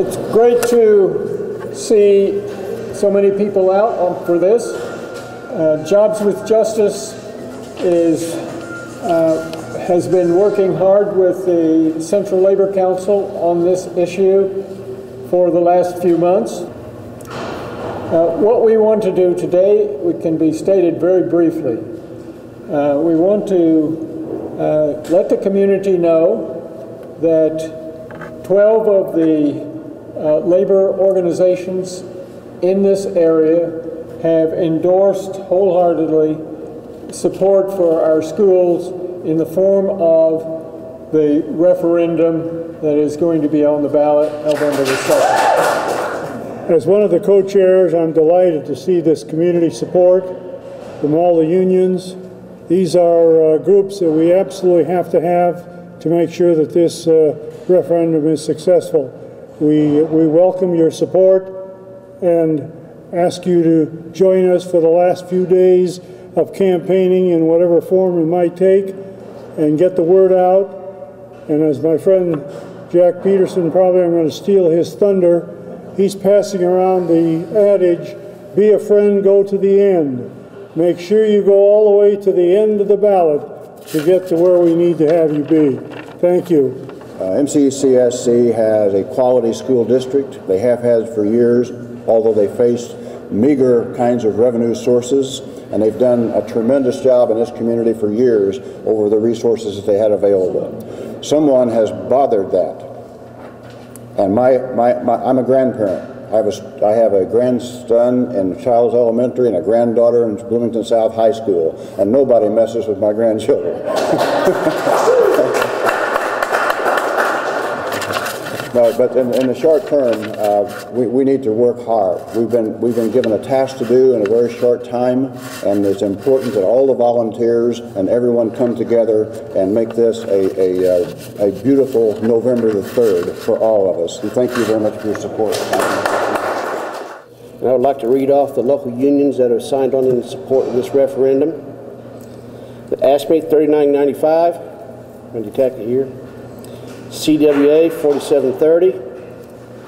It's great to see so many people out for this. Jobs with Justice has been working hard with the Central Labor Council on this issue for the last few months. What we want to do today can be stated very briefly. We want to let the community know that 12 of the labor organizations in this area have endorsed wholeheartedly support for our schools in the form of the referendum that is going to be on the ballot November the 2nd. As one of the co-chairs, I'm delighted to see this community support from all the unions. These are groups that we absolutely have to make sure that this referendum is successful. We welcome your support and ask you to join us for the last few days of campaigning in whatever form it might take and get the word out. And as my friend Jack Peterson, probably I'm going to steal his thunder, he's passing around the adage, be a friend, go to the end. Make sure you go all the way to the end of the ballot to get to where we need to have you be. Thank you. MCCSC has a quality school district. They have had for years, although they face meager kinds of revenue sources, and they've done a tremendous job in this community for years over the resources that they had available. Someone has bothered that, and I'm a grandparent. I have a grandson in Childs Elementary and a granddaughter in Bloomington South High School, and nobody messes with my grandchildren. No, but in the short term, we need to work hard. We've been given a task to do in a very short time, and it's important that all the volunteers and everyone come together and make this a beautiful November the 3rd for all of us. And thank you very much for your support. And I would like to read off the local unions that have signed on in support of this referendum. The ASME 3995, I'm going to tack it here. CWA 4730,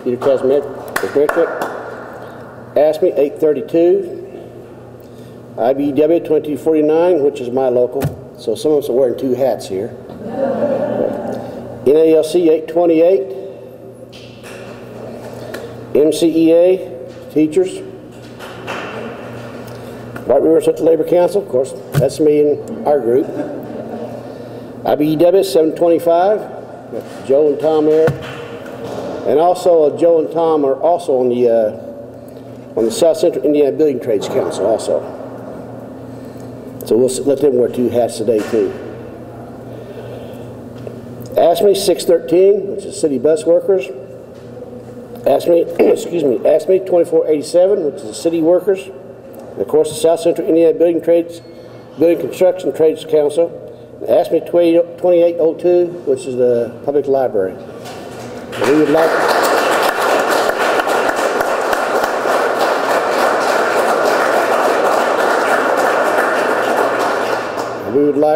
Peter Kaczmarczyk. ASME 832, IBEW 2249, which is my local, so some of us are wearing two hats here. NALC 828, MCEA, teachers. White River Central Labor Council, of course, that's me and our group. IBEW 725. Joe and Tom there, and also Joe and Tom are also on the South Central Indiana Building Trades Council also. So we'll let them wear two hats today too. ASME 613, which is city bus workers. ASME, ASME 2487, which is the city workers. And of course, the South Central Indiana Building Construction Trades Council. ASME 2802, which is the public library. And we would like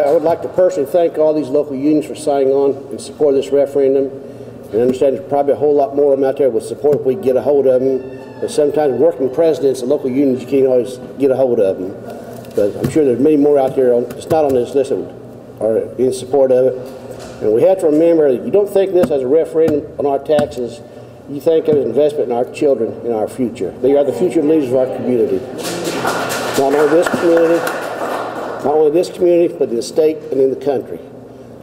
I would like to personally thank all these local unions for signing on in support of this referendum. And I understand there's probably a whole lot more of them out there with support if we can get a hold of them. But sometimes working presidents and local unions, you can't always get a hold of them. But I'm sure there's many more out there. It's not on this list that are in support of it. And we have to remember that you don't think this as a referendum on our taxes, you think of it as an investment in our children, in our future. They are the future leaders of our community. Not only this community, but in the state and in the country.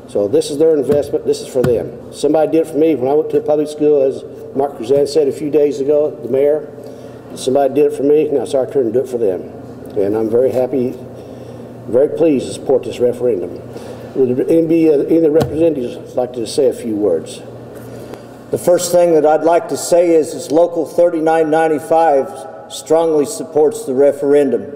So this is their investment, this is for them. Somebody did it for me when I went to public school, as Mark Kruzan said a few days ago, the mayor. Somebody did it for me, now it's our turn to do it for them. And I'm very happy, very pleased to support this referendum. Would any of the representatives like to say a few words? The first thing that I'd like to say is Local 3995 strongly supports the referendum.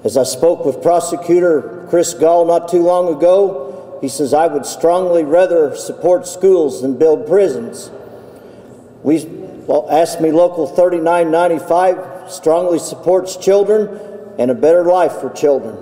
As I spoke with Prosecutor Chris Gall not too long ago, he says, I would strongly rather support schools than build prisons. ASME Local 3995 strongly supports children and a better life for children.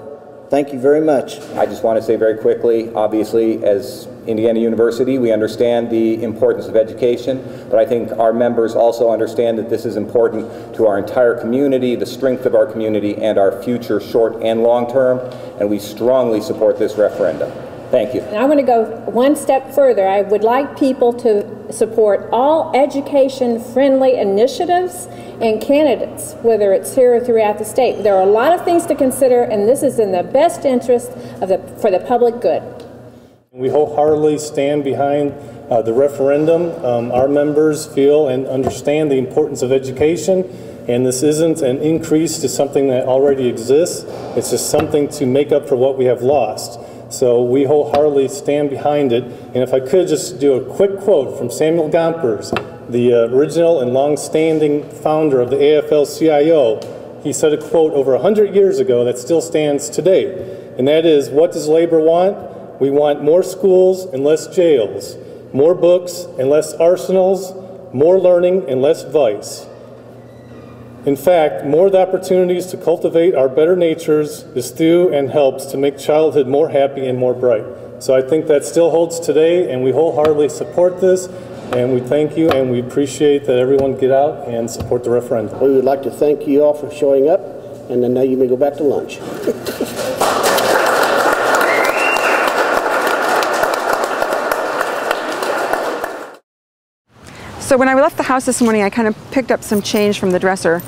Thank you very much. I just want to say very quickly, obviously, as Indiana University, we understand the importance of education, but I think our members also understand that this is important to our entire community, the strength of our community, and our future short and long term, and we strongly support this referendum. Thank you. I want to go one step further. I would like people to support all education-friendly initiatives and candidates, whether it's here or throughout the state. There are a lot of things to consider, and this is in the best interest of for the public good. We wholeheartedly stand behind the referendum. Our members feel and understand the importance of education, and this isn't an increase to something that already exists. It's just something to make up for what we have lost. So we wholeheartedly stand behind it. And if I could just do a quick quote from Samuel Gompers, the original and long-standing founder of the AFL-CIO. He said a quote over 100 years ago that still stands today, and that is, what does labor want? We want more schools and less jails, more books and less arsenals, more learning and less vice. In fact, more the opportunities to cultivate our better natures is through and helps to make childhood more happy and more bright. So I think that still holds today, and we wholeheartedly support this, and we thank you, and we appreciate that everyone get out and support the referendum. We would like to thank you all for showing up, and then now you may go back to lunch. So when I left the house this morning, I kind of picked up some change from the dresser,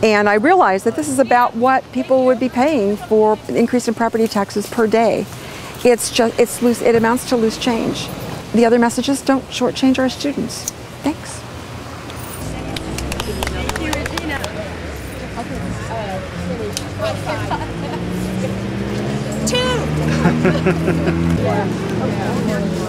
and I realized that this is about what people would be paying for an increase in property taxes per day. It's loose. It amounts to loose change. The other messages: don't shortchange our students. Thanks. Thank you, Regina. Two.